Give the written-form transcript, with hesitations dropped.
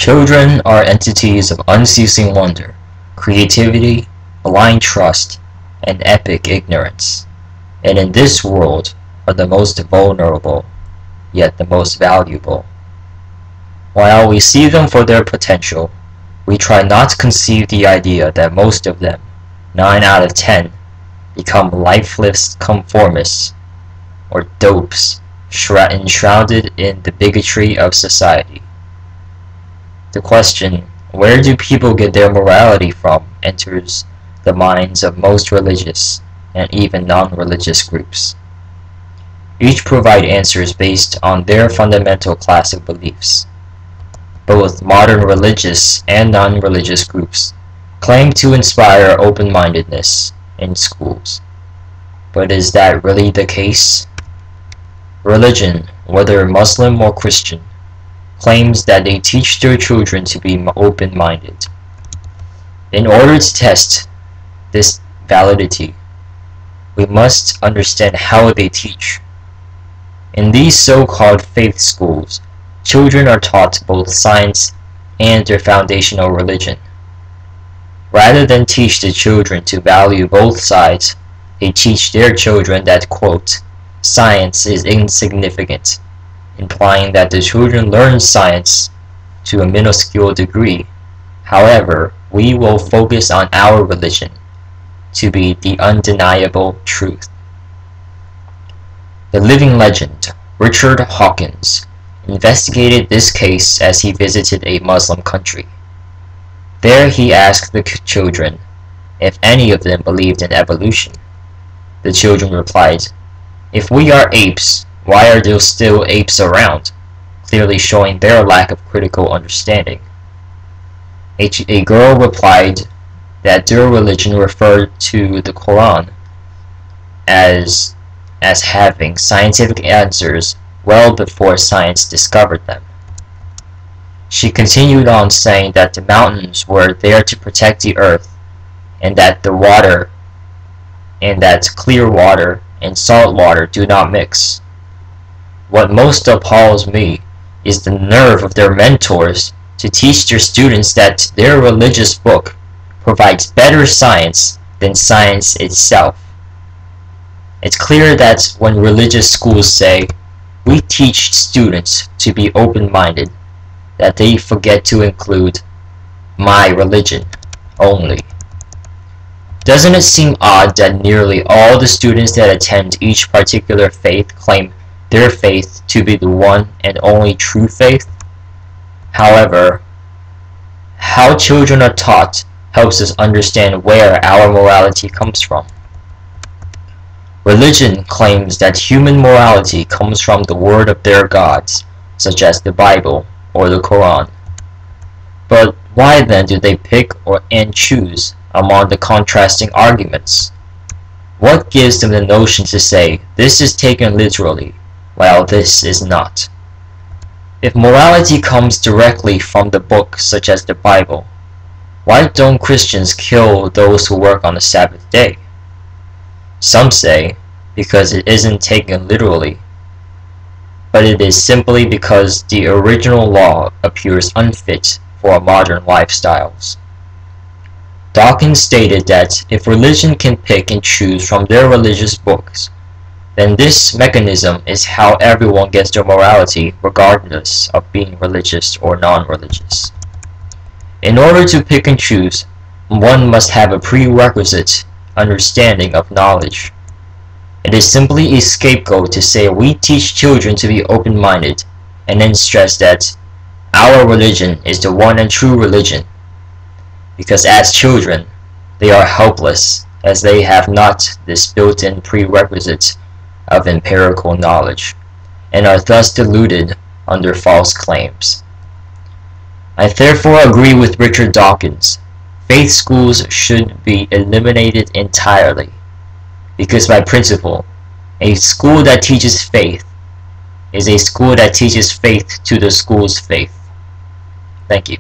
Children are entities of unceasing wonder, creativity, blind trust, and epic ignorance, and in this world are the most vulnerable, yet the most valuable. While we see them for their potential, we try not to conceive the idea that most of them, 9 out of 10, become lifeless conformists, or dopes, enshrouded in the bigotry of society. The question, where do people get their morality from, enters the minds of most religious and even non-religious groups. Each provide answers based on their fundamental classic beliefs. Both modern religious and non-religious groups claim to inspire open-mindedness in schools. But is that really the case? Religion, whether Muslim or Christian, claims that they teach their children to be open-minded. In order to test this validity, we must understand how they teach. In these so-called faith schools, children are taught both science and their foundational religion. Rather than teach the children to value both sides, they teach their children that, quote, science is insignificant, implying that the children learn science to a minuscule degree. However, we will focus on our religion to be the undeniable truth. The living legend, Richard Dawkins, investigated this case as he visited a Muslim country. There he asked the children if any of them believed in evolution. The children replied, "If we are apes, why are there still apes around?" clearly showing their lack of critical understanding. A girl replied that their religion referred to the Quran as having scientific answers well before science discovered them. She continued on saying that the mountains were there to protect the earth, and that clear water and salt water do not mix. What most appalls me is the nerve of their mentors to teach their students that their religious book provides better science than science itself. It's clear that when religious schools say, "We teach students to be open-minded," that they forget to include "my religion" only. Doesn't it seem odd that nearly all the students that attend each particular faith claim their faith to be the one and only true faith? However, how children are taught helps us understand where our morality comes from. Religion claims that human morality comes from the word of their gods, such as the Bible or the Quran. But why then do they pick and choose among the contrasting arguments? What gives them the notion to say this is taken literally, while this is not? If morality comes directly from the book such as the Bible, why don't Christians kill those who work on the Sabbath day? Some say because it isn't taken literally, but it is simply because the original law appears unfit for modern lifestyles. Dawkins stated that if religion can pick and choose from their religious books, then this mechanism is how everyone gets their morality regardless of being religious or non-religious. In order to pick and choose, one must have a prerequisite understanding of knowledge. It is simply a scapegoat to say we teach children to be open-minded and then stress that our religion is the one and true religion, because as children they are helpless as they have not this built-in prerequisite of empirical knowledge and are thus deluded under false claims. I therefore agree with Richard Dawkins. Faith schools should be eliminated entirely, because by principle, a school that teaches faith is a school that teaches faith to the school's faith. Thank you.